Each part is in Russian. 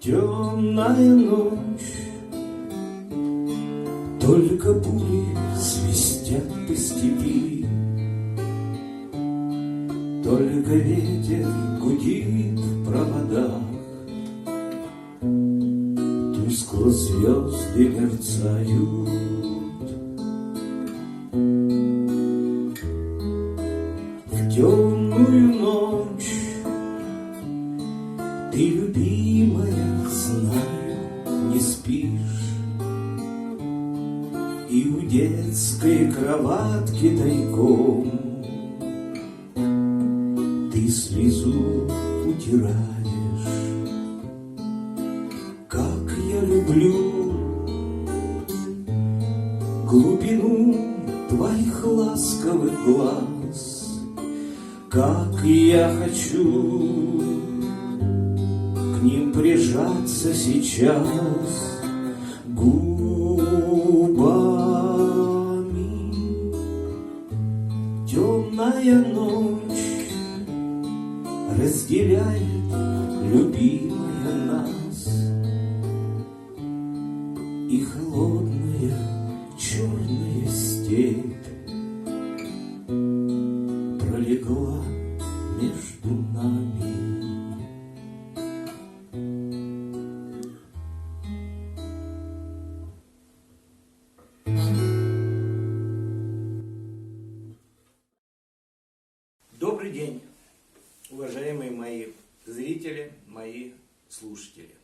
Темная ночь, только пули свистят по степи, только ветер гудит в проводах, тускло звезды мерцают. В темную ночь ты, любимая, знаю, не спишь, и у детской кроватки тайком ты слезу утираешь. Как я люблю глубину твоих ласковых глаз, как я хочу к ним прижаться сейчас губами. Темная ночь разделяет, любимая, нас, и холодная черная степь пролегла между нами. Добрый день, уважаемые мои зрители, мои слушатели.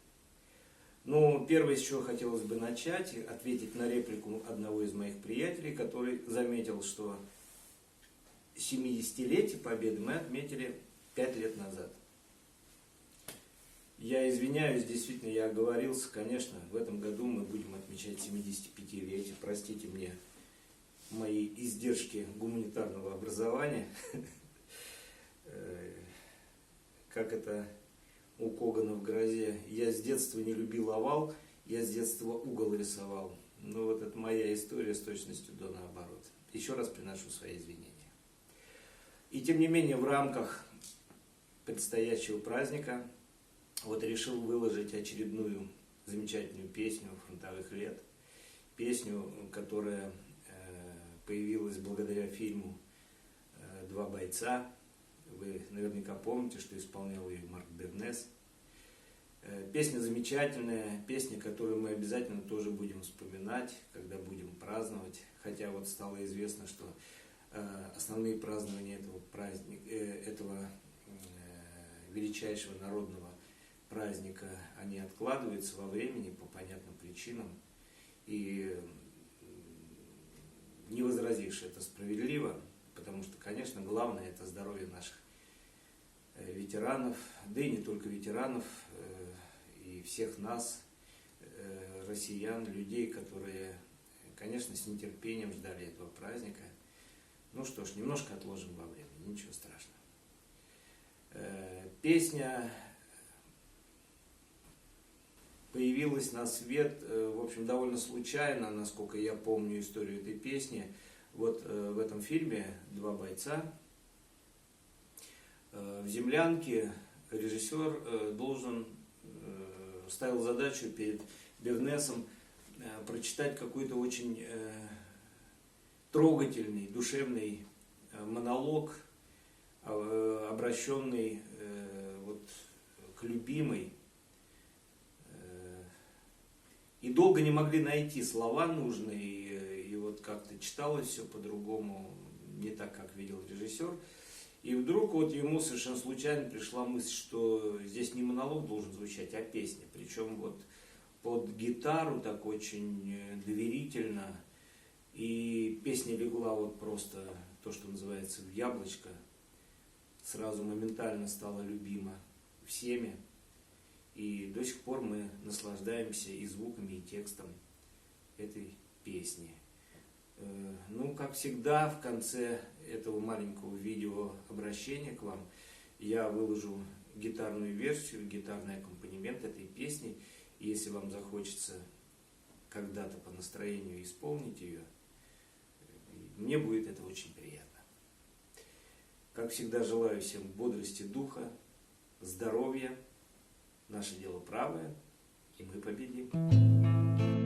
Ну, первое, с чего хотелось бы начать, ответить на реплику одного из моих приятелей, который заметил, что 70-летие Победы мы отметили 5 лет назад. Я извиняюсь, действительно, я оговорился, конечно, в этом году мы будем отмечать 75-летие, простите мне мои издержки гуманитарного образования. Как это у Когана в «Грозе». Я с детства не любил овал, я с детства угол рисовал. Ну вот это моя история с точностью до наоборот. Еще раз приношу свои извинения. И тем не менее в рамках предстоящего праздника вот решил выложить очередную замечательную песню фронтовых лет. Песню, которая появилась благодаря фильму «Два бойца». Вы наверняка помните, что исполнял ее Марк Бернес. Песня замечательная, песня, которую мы обязательно тоже будем вспоминать, когда будем праздновать. Хотя вот стало известно, что основные празднования этого величайшего народного праздника, они откладываются во времени по понятным причинам. И не возразишь, это справедливо, потому что, конечно, главное это здоровье наших ветеранов, да и не только ветеранов, и всех нас, россиян, людей, которые, конечно, с нетерпением ждали этого праздника. Ну что ж, немножко отложим во времени, ничего страшного. Песня появилась на свет, в общем, довольно случайно, насколько я помню историю этой песни. Вот в этом фильме «Два бойца» в землянке режиссер ставил задачу перед Бернесом прочитать какой-то очень трогательный, душевный монолог, обращенный вот к любимой. И долго не могли найти слова нужные, и вот как-то читалось все по-другому, не так, как видел режиссер. И вдруг вот ему совершенно случайно пришла мысль, что здесь не монолог должен звучать, а песня. Причем вот под гитару так очень доверительно. И песня легла вот просто, то, что называется, в яблочко. Сразу моментально стала любима всеми. И до сих пор мы наслаждаемся и звуками, и текстом этой песни. Ну, как всегда, в конце этого маленького видео обращения к вам я выложу гитарную версию, гитарный аккомпанемент этой песни. И если вам захочется когда-то по настроению исполнить ее, мне будет это очень приятно. Как всегда, желаю всем бодрости духа, здоровья. Наше дело правое. и мы победим.